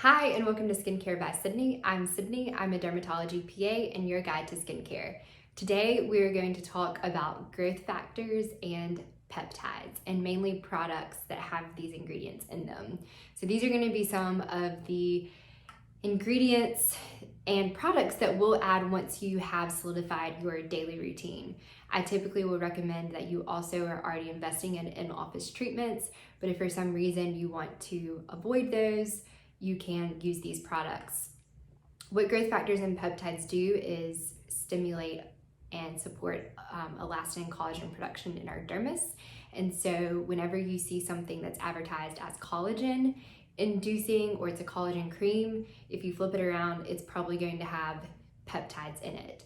Hi, and welcome to Skincare by Sydney. I'm Sydney, I'm a dermatology PA and your guide to skincare. Today, we're going to talk about growth factors and peptides, and mainly products that have these ingredients in them. So these are going to be some of the ingredients and products that we'll add once you have solidified your daily routine. I typically will recommend that you also are already investing in in-office treatments, but if for some reason you want to avoid those, you can use these products. What growth factors and peptides do is stimulate and support elastin and collagen production in our dermis. And so whenever you see something that's advertised as collagen inducing or it's a collagen cream, if you flip it around, it's probably going to have peptides in it.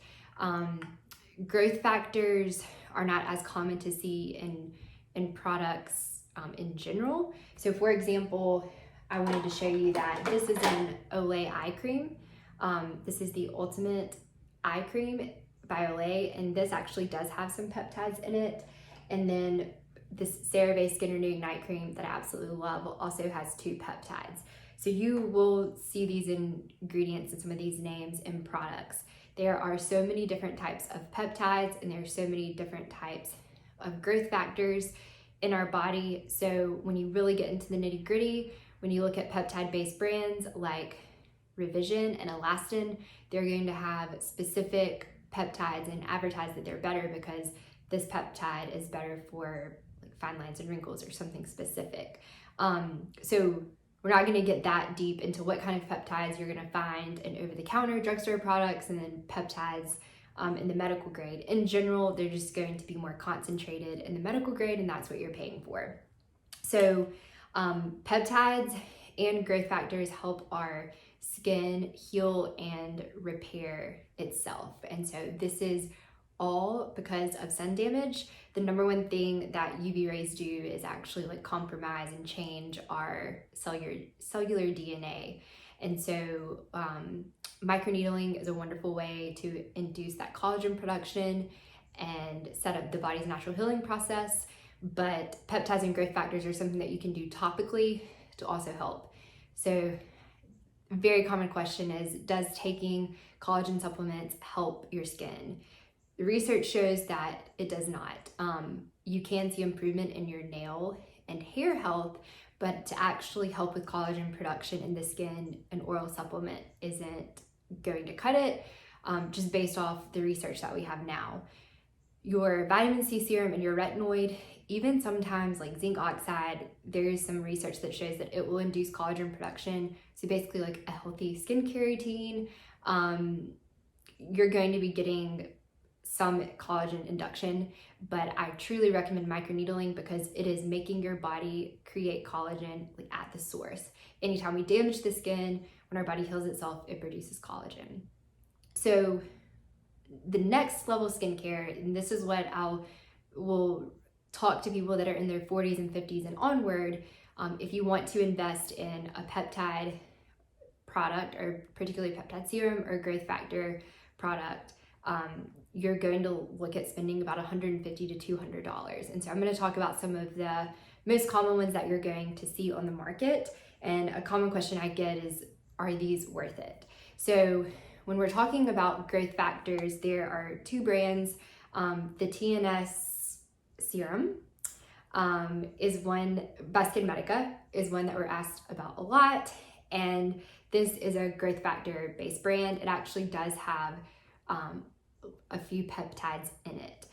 Growth factors are not as common to see in products in general. So for example, I wanted to show you that this is an Olay eye cream. This is the Ultimate Eye Cream by Olay, and this actually does have some peptides in it. And then this CeraVe Skin Renewing Night Cream that I absolutely love also has 2 peptides. So you will see these ingredients and some of these names in products. There are so many different types of peptides, and there are so many different types of growth factors in our body. So when you really get into the nitty-gritty, when you look at peptide-based brands like Revision and Alastin, they're going to have specific peptides and advertise that they're better because this peptide is better for like fine lines and wrinkles or something specific. So we're not going to get that deep into what kind of peptides you're going to find in over-the-counter drugstore products and then peptides in the medical grade. In general, they're just going to be more concentrated in the medical grade, and that's what you're paying for. So peptides and growth factors help our skin heal and repair itself. And so this is all because of sun damage. The number one thing that UV rays do is actually like compromise and change our cellular DNA. And so microneedling is a wonderful way to induce that collagen production and set up the body's natural healing process. But peptides and growth factors are something that you can do topically to also help. So a very common question is, does taking collagen supplements help your skin? The research shows that it does not. You can see improvement in your nail and hair health, but to actually help with collagen production in the skin, an oral supplement isn't going to cut it, just based off the research that we have now. Your vitamin C serum and your retinoid, even sometimes like zinc oxide, there's some research that shows that it will induce collagen production. So basically like a healthy skincare routine, you're going to be getting some collagen induction, but I truly recommend microneedling because it is making your body create collagen like at the source. Anytime we damage the skin, when our body heals itself, it produces collagen. So the next level skincare, and this is what will talk to people that are in their 40s and 50s and onward, if you want to invest in a peptide product, or particularly peptide serum or growth factor product, you're going to look at spending about $150 to $200. And so I'm going to talk about some of the most common ones that you're going to see on the market. And a common question I get is, are these worth it? So when we're talking about growth factors, there are 2 brands. The TNS Serum is one, by SkinMedica, is one that we're asked about a lot. And this is a growth factor based brand. It actually does have a few peptides in it.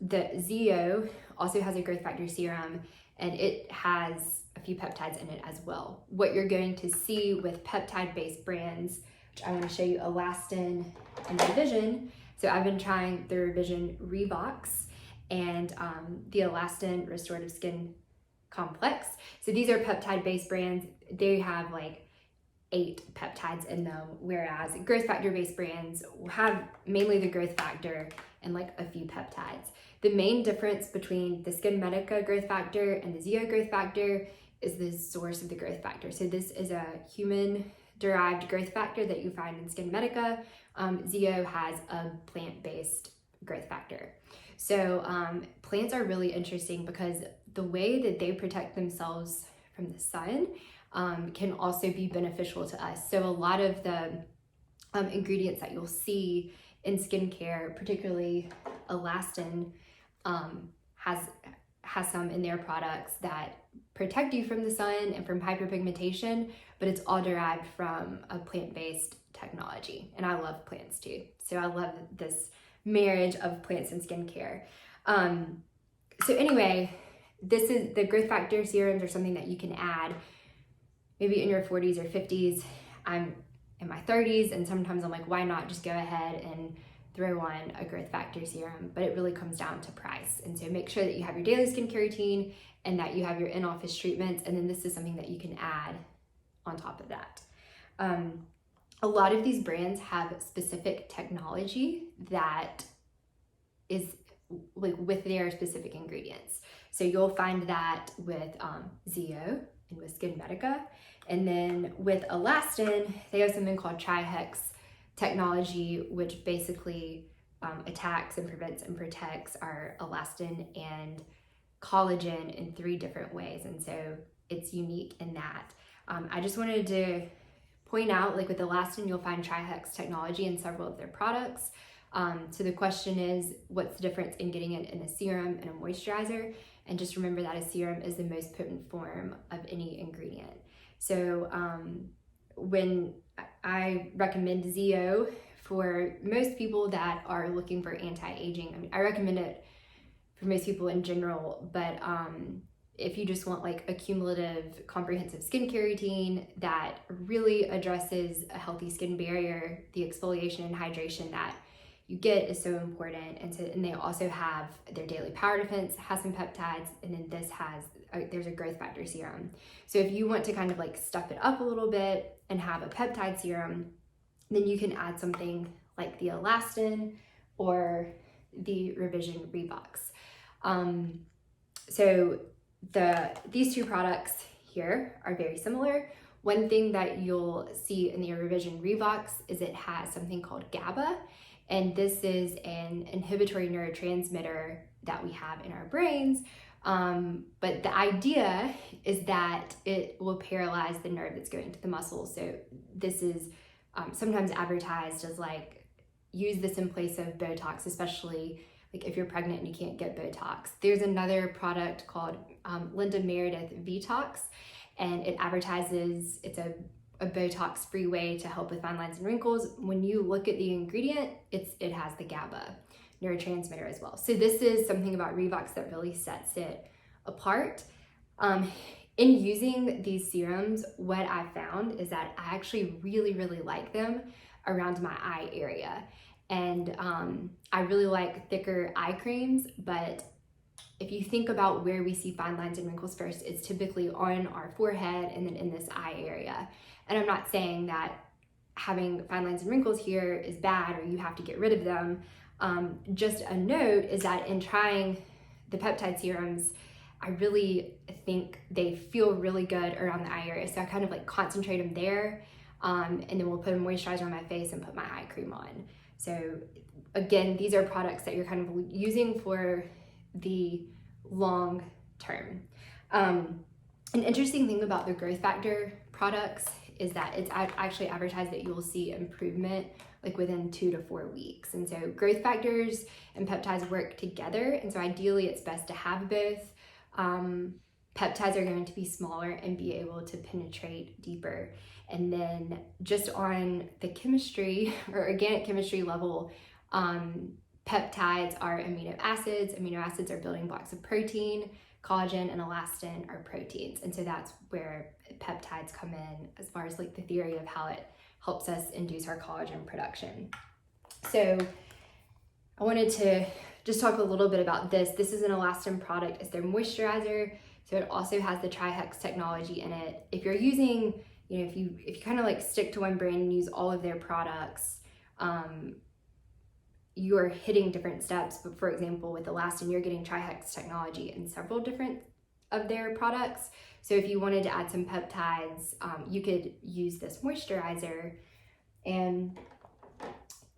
The ZO also has a growth factor serum, and it has a few peptides in it as well. What you're going to see with peptide based brands, which I want to show you, Alastin and Revision. So I've been trying the Revision Revox and the Alastin Restorative Skin Complex. So these are peptide based brands. They have like 8 peptides in them, whereas growth factor based brands have mainly the growth factor and like a few peptides. The main difference between the SkinMedica growth factor and the ZO growth factor is the source of the growth factor. So this is a human derived growth factor that you find in SkinMedica. ZO has a plant-based growth factor. So plants are really interesting because the way that they protect themselves from the sun can also be beneficial to us. So a lot of the ingredients that you'll see in skincare, particularly Alastin, has some in their products that protect you from the sun and from hyperpigmentation, but it's all derived from a plant-based technology. And I love plants too. So I love this marriage of plants and skincare. So anyway, this is the growth factor serums are something that you can add maybe in your 40s or 50s. I'm in my 30s, and sometimes I'm like, why not just go ahead and throw on a growth factor serum? But it really comes down to price. And so make sure that you have your daily skincare routine and that you have your in-office treatments. And then this is something that you can add on top of that. A lot of these brands have specific technology that is like with their specific ingredients. So you'll find that with ZO and with SkinMedica. And then with Alastin, they have something called Tri-Hex technology, which basically attacks and prevents and protects our elastin and collagen in 3 different ways. And so it's unique in that. I just wanted to point out, like with Alastin, you'll find Tri-Hex technology in several of their products. So the question is, what's the difference in getting it in a serum and a moisturizer? And just remember that a serum is the most potent form of any ingredient. So when I recommend ZO for most people that are looking for anti-aging, I mean, I recommend it for most people in general, but if you just want like a cumulative, comprehensive skincare routine that really addresses a healthy skin barrier, the exfoliation and hydration that you get is so important. And they also have their daily power defense, has some peptides, and then this has, there's a growth factor serum. So if you want to kind of like step it up a little bit and have a peptide serum, then you can add something like the Alastin or the Revox. So these 2 products here are very similar. One thing that you'll see in the Revox is it has something called GABA, and this is an inhibitory neurotransmitter that we have in our brains. But the idea is that it will paralyze the nerve that's going to the muscle. So this is sometimes advertised as like, use this in place of Botox, especially like if you're pregnant and you can't get Botox. There's another product called Meredith VTox, and it advertises it's a Botox-free way to help with fine lines and wrinkles. When you look at the ingredient, it has the GABA neurotransmitter as well. So this is something about Revox that really sets it apart. In using these serums, what I found is that I actually really, really like them around my eye area. And I really like thicker eye creams, but if you think about where we see fine lines and wrinkles first, it's typically on our forehead and then in this eye area. And I'm not saying that having fine lines and wrinkles here is bad or you have to get rid of them. Just a note is that in trying the peptide serums, I really think they feel really good around the eye area. So I kind of like concentrate them there, and then we'll put a moisturizer on my face and put my eye cream on. So again, these are products that you're kind of using for the long term. An interesting thing about the growth factor products is that it's actually advertised that you will see improvement like within 2 to 4 weeks. And so growth factors and peptides work together. And so ideally it's best to have both. Peptides are going to be smaller and be able to penetrate deeper. And then just on the chemistry or organic chemistry level, peptides are amino acids. Amino acids are building blocks of protein. Collagen and elastin are proteins. And so that's where peptides come in as far as like the theory of how it helps us induce our collagen production. So I wanted to just talk a little bit about this. This is an Alastin product. It's their moisturizer. So it also has the Tri-Hex technology in it. If you're using, if you kind of like stick to one brand and use all of their products, you are hitting different steps. But for example, with Alastin, you're getting Tri-Hex technology in several different of their products. So if you wanted to add some peptides, you could use this moisturizer. And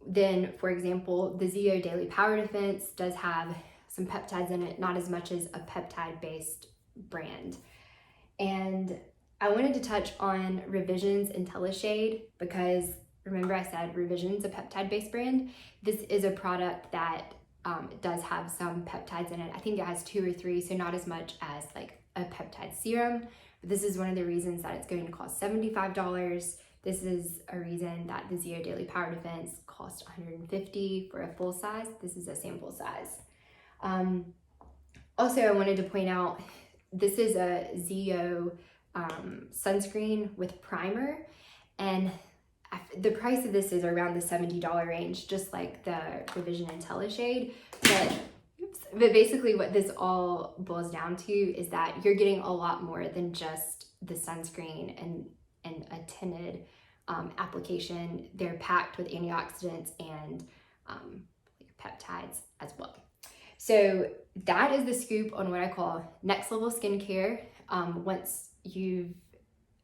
then, for example, the ZO Daily Power Defense does have some peptides in it, not as much as a peptide-based brand. And I wanted to touch on Revision's Intellishade because remember I said Revision's a peptide-based brand. This is a product that does have some peptides in it. I think it has 2 or 3, so not as much as like a peptide serum. But this is one of the reasons that it's going to cost $75. This is a reason that the Zero Daily Power Defense costs $150 for a full size. This is a sample size. Also, I wanted to point out, this is a ZO sunscreen with primer, and the price of this is around the $70 range, just like the Revision Intellishade. But basically what this all boils down to is that you're getting a lot more than just the sunscreen and a tinted application. They're packed with antioxidants and peptides as well. So that is the scoop on what I call next level skincare. Once you've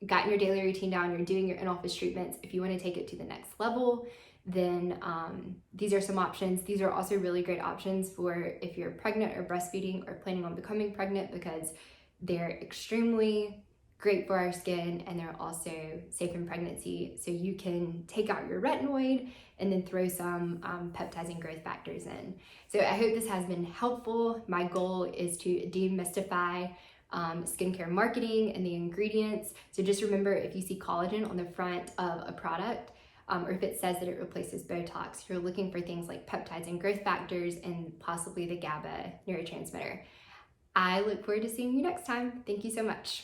gotten your daily routine down, you're doing your in-office treatments, if you want to take it to the next level, then these are some options. These are also really great options for if you're pregnant or breastfeeding or planning on becoming pregnant, because they're extremely great for our skin and they're also safe in pregnancy. So you can take out your retinoid and then throw some peptides and growth factors in. So I hope this has been helpful. My goal is to demystify skincare marketing and the ingredients. So just remember, if you see collagen on the front of a product, or if it says that it replaces Botox, you're looking for things like peptides and growth factors and possibly the GABA neurotransmitter. I look forward to seeing you next time. Thank you so much.